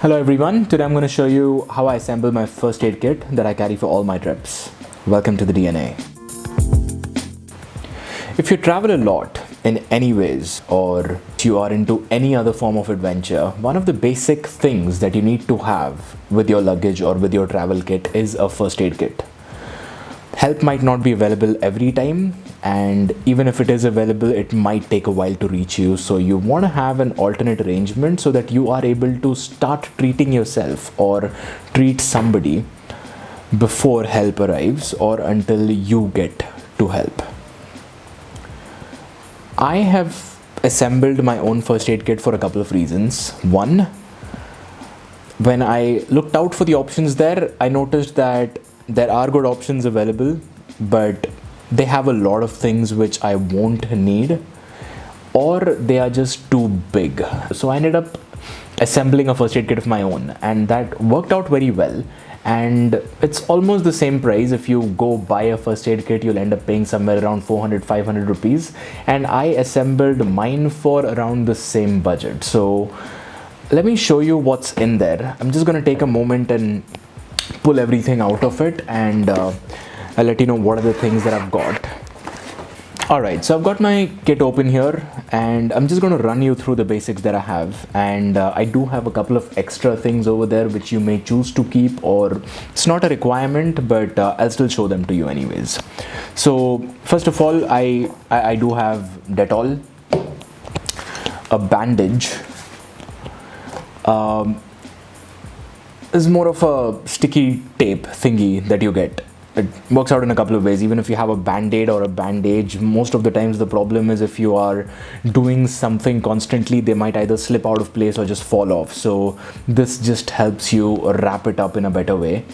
Hello everyone, today I'm going to show you how I assemble my first aid kit that I carry for all my trips. Welcome to the DNA. If you travel a lot in any ways or you are into any other form of adventure, one of the basic things that you need to have with your luggage or with your travel kit is a first aid kit. Help might not be available every time, and even if it is available, it might take a while to reach you. So you want to have an alternate arrangement so that you are able to start treating yourself or treat somebody before help arrives or until you get to help. I have assembled my own first aid kit for a couple of reasons. One, when I looked out for the options there, I noticed that there are good options available, but they have a lot of things which I won't need, or they are just too big. So I ended up assembling a first aid kit of my own, and that worked out very well. And it's almost the same price. If you go buy a first aid kit, you'll end up paying somewhere around 400-500 rupees, and I assembled mine for around the same budget. So let me show you what's in there. I'm just going to take a moment and pull everything out of it, and I'll let you know what are the things that I've got. Alright, so I've got my kit open here, and I'm just going to run you through the basics that I have. And I do have a couple of extra things over there which you may choose to keep, or it's not a requirement, but I'll still show them to you anyways. So first of all, I do have Dettol, a bandage, is more of a sticky tape thingy that you get. It works out in a couple of ways. Even if you have a band-aid or a bandage, most of the times the problem is if you are doing something constantly, they might either slip out of place or just fall off. So this just helps you wrap it up in a better way.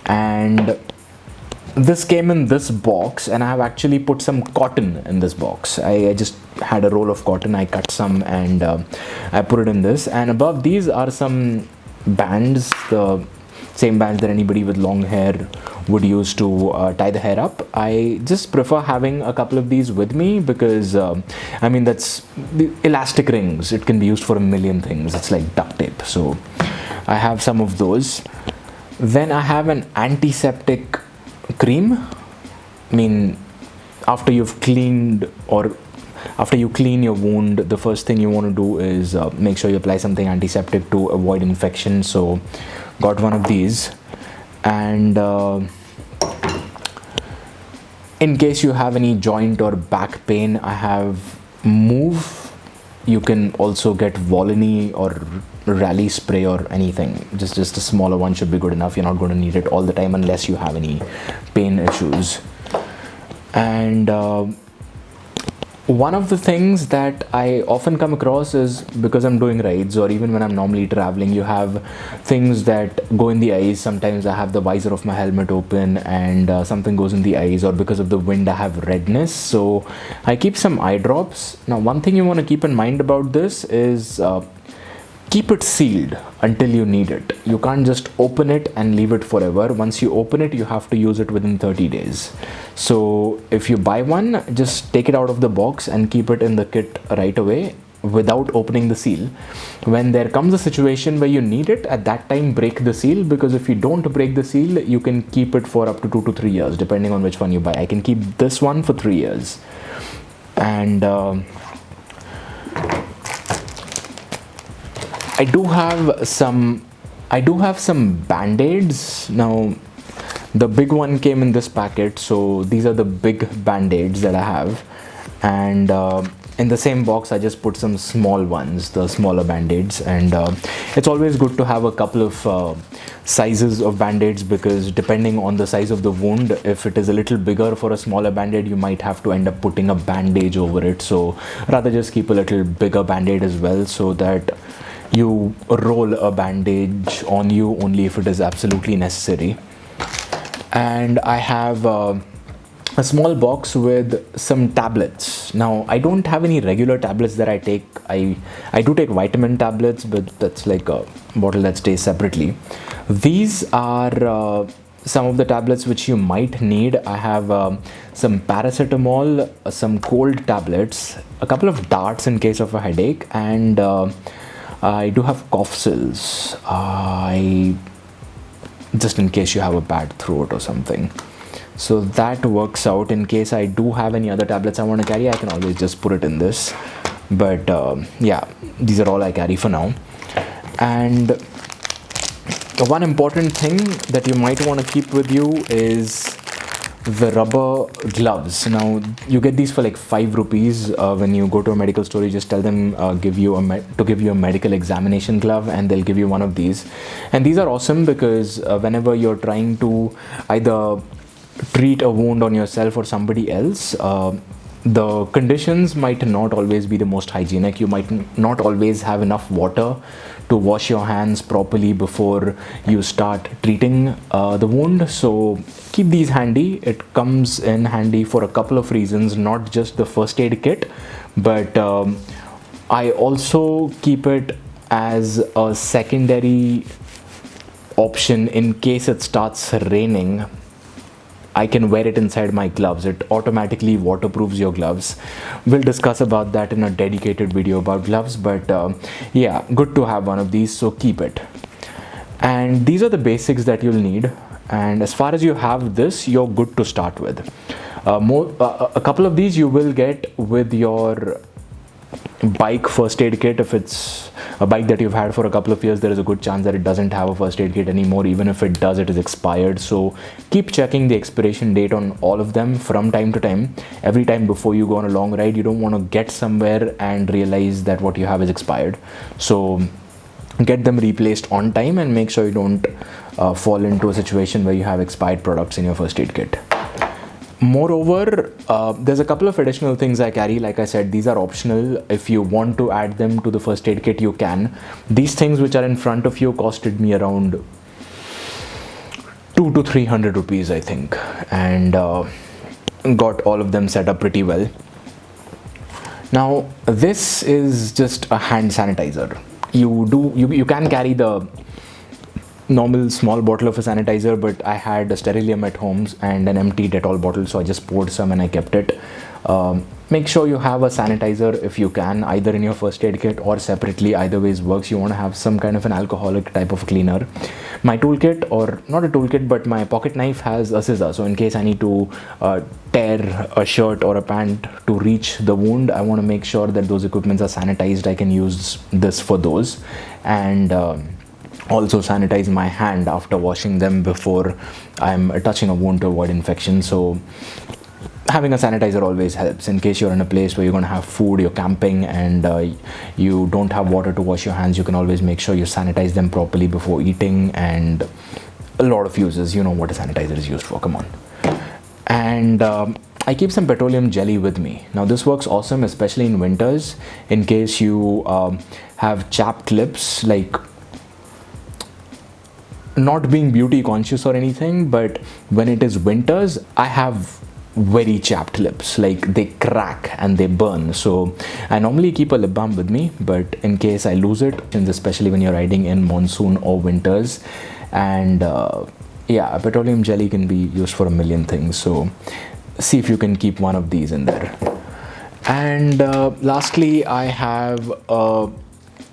And this came in this box, and I have actually put some cotton in this box. I just had a roll of cotton, I cut some, and I put it in this. And above these are some bands, the same bands that anybody with long hair would use to tie the hair up. I just prefer having a couple of these with me because I mean, that's the elastic rings. It can be used for a million things. It's like duct tape. So I have some of those. Then I have an antiseptic cream. I mean, after you've cleaned or after you clean your wound, the first thing you want to do is make sure you apply something antiseptic to avoid infection. So got one of these. And in case you have any joint or back pain, I have Move. You can also get Volini or Rally spray or anything. Just a smaller one should be good enough. You're not going to need it all the time unless you have any pain issues. And one of the things that I often come across is, because I'm doing rides or even when I'm normally traveling, you have things that go in the eyes. Sometimes I have the visor of my helmet open and something goes in the eyes, or because of the wind I have redness. So I keep some eye drops. Now, one thing you want to keep in mind about this is keep it sealed until you need it. You can't just open it and leave it forever. Once you open it, you have to use it within 30 days. So if you buy one, just take it out of the box and keep it in the kit right away without opening the seal. When there comes a situation where you need it, at that time break the seal, because if you don't break the seal, you can keep it for up to 2 to 3 years depending on which one you buy. I can keep this one for 3 years. And I do have some Band-Aids. Now, the big one came in this packet, so these are the big Band-Aids that I have. And in the same box, I just put some small ones, the smaller Band-Aids. And it's always good to have a couple of sizes of Band-Aids, because depending on the size of the wound, if it is a little bigger for a smaller Band-Aid, you might have to end up putting a bandage over it. So rather just keep a little bigger Band-Aid as well, so that you roll a bandage on you only if it is absolutely necessary. And I have a small box with some tablets. Now, I don't have any regular tablets that I take. I do take vitamin tablets, but that's like a bottle that stays separately. These are some of the tablets which you might need. I have some paracetamol, some cold tablets, a couple of darts in case of a headache, and I do have cough syrups, just in case you have a bad throat or something. So that works out. In case I do have any other tablets I want to carry, I can always just put it in this. But yeah, these are all I carry for now. And one important thing that you might want to keep with you is the rubber gloves. Now you get these for like 5 rupees when you go to a medical store. You just tell them to give you a medical examination glove, and they'll give you one of these. And these are awesome because whenever you're trying to either treat a wound on yourself or somebody else, the conditions might not always be the most hygienic. You might not always have enough water to wash your hands properly before you start treating the wound. So keep these handy. It comes in handy for a couple of reasons, not just the first aid kit, but I also keep it as a secondary option in case it starts raining. I can wear it inside my gloves. It automatically waterproofs your gloves. We'll discuss about that in a dedicated video about gloves, but yeah, good to have one of these, so keep it. And these are the basics that you'll need. And as far as you have this, you're good to start with. A couple of these you will get with your bike first aid kit. If it's a bike that you've had for a couple of years, there is a good chance that it doesn't have a first aid kit anymore. Even if it does, it is expired. So keep checking the expiration date on all of them from time to time. Every time before you go on a long ride, you don't want to get somewhere and realize that what you have is expired. So get them replaced on time and make sure you don't fall into a situation where you have expired products in your first aid kit. Moreover, there's a couple of additional things I carry. Like I said, these are optional. If you want to add them to the first aid kit, you can. These things which are in front of you costed me around 200 to 300 rupees, I think, and got all of them set up pretty well. Now this is just a hand sanitizer. You can carry the normal small bottle of a sanitizer, but I had a Sterilium at home and an empty Dettol bottle, so I just poured some and I kept it. Make sure you have a sanitizer if you can, either in your first aid kit or separately. Either ways works. You want to have some kind of an alcoholic type of cleaner. My toolkit, or not a toolkit, but my pocket knife has a scissor, so in case I need to tear a shirt or a pant to reach the wound, I want to make sure that those equipments are sanitized. I can use this for those. And also sanitize my hand after washing them before I'm touching a wound to avoid infection. So having a sanitizer always helps in case you're in a place where you're going to have food, you're camping, and you don't have water to wash your hands. You can always make sure you sanitize them properly before eating, and a lot of uses. You know what a sanitizer is used for, come on. And I keep some petroleum jelly with me. Now this works awesome, especially in winters, in case you have chapped lips. Like, not being beauty conscious or anything, but when it is winters, I have very chapped lips. Like, they crack and they burn. So I normally keep a lip balm with me, but in case I lose it, especially when you're riding in monsoon or winters. And yeah, petroleum jelly can be used for a million things. So see if you can keep one of these in there. And lastly, I have a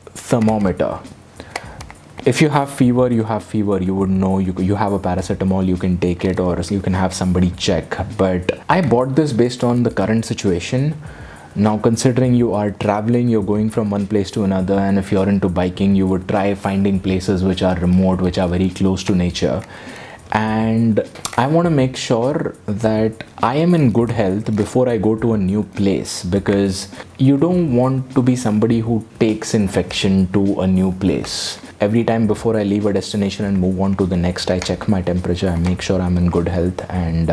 thermometer. If you have fever, you would know. You have a paracetamol, you can take it, or you can have somebody check. But I bought this based on the current situation. Now, considering you are traveling, you're going from one place to another, and if you're into biking, you would try finding places which are remote, which are very close to nature. And I want to make sure that I am in good health before I go to a new place, because you don't want to be somebody who takes infection to a new place. Every time before I leave a destination and move on to the next, I check my temperature, I make sure I'm in good health. And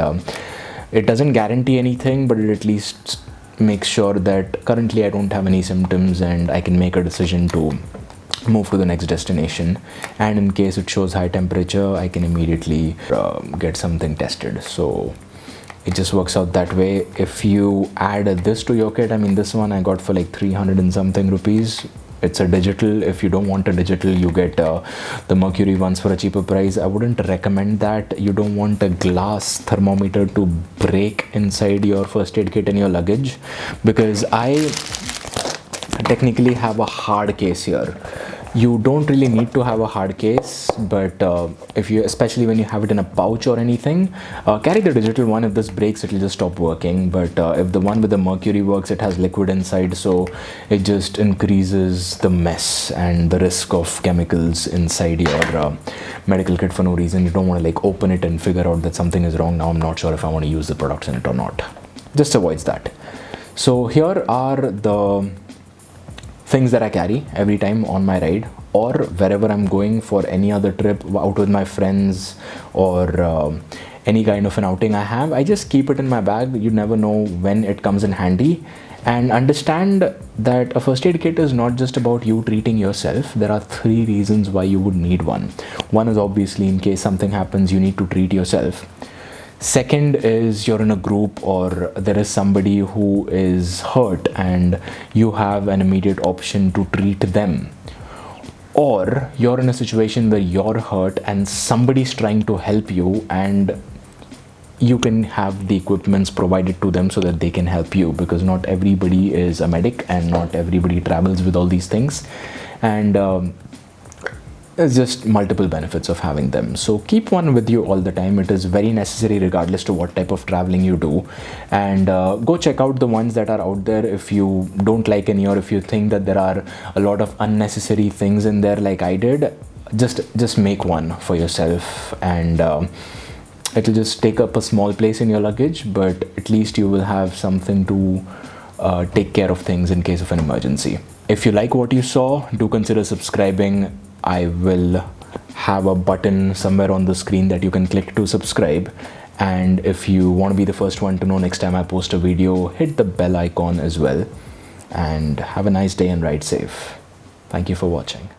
it doesn't guarantee anything, but it at least makes sure that currently I don't have any symptoms and I can make a decision to move to the next destination. And in case it shows high temperature, I can immediately get something tested. So it just works out that way. If you add this to your kit, I mean, this one I got for like 300 and something rupees. It's a digital. If you don't want a digital, you get the mercury ones for a cheaper price. I wouldn't recommend that. You don't want a glass thermometer to break inside your first aid kit in your luggage, because I technically have a hard case here. You don't really need to have a hard case, but if you, especially when you have it in a pouch or anything, carry the digital one. If this breaks, it'll just stop working. But if the one with the mercury works, it has liquid inside, so it just increases the mess and the risk of chemicals inside your medical kit for no reason. You don't want to like open it and figure out that something is wrong. Now I'm not sure if I want to use the products in it or not. Just avoids that. So here are the things that I carry every time on my ride or wherever I'm going for any other trip out with my friends or any kind of an outing I have. I just keep it in my bag. You never know when it comes in handy. And understand that a first aid kit is not just about you treating yourself. There are 3 reasons why you would need one. One is obviously in case something happens, you need to treat yourself. Second is you're in a group or there is somebody who is hurt and you have an immediate option to treat them. Or you're in a situation where you're hurt and somebody's trying to help you and you can have the equipments provided to them so that they can help you, because not everybody is a medic and not everybody travels with all these things. And there's just multiple benefits of having them. So keep one with you all the time. It is very necessary regardless to what type of traveling you do. And go check out the ones that are out there. If you don't like any, or if you think that there are a lot of unnecessary things in there like I did, just make one for yourself, and it'll just take up a small place in your luggage, but at least you will have something to take care of things in case of an emergency. If you like what you saw, do consider subscribing. I will have a button somewhere on the screen that you can click to subscribe. And if you want to be the first one to know next time I post a video, hit the bell icon as well. And have a nice day and ride safe. Thank you for watching.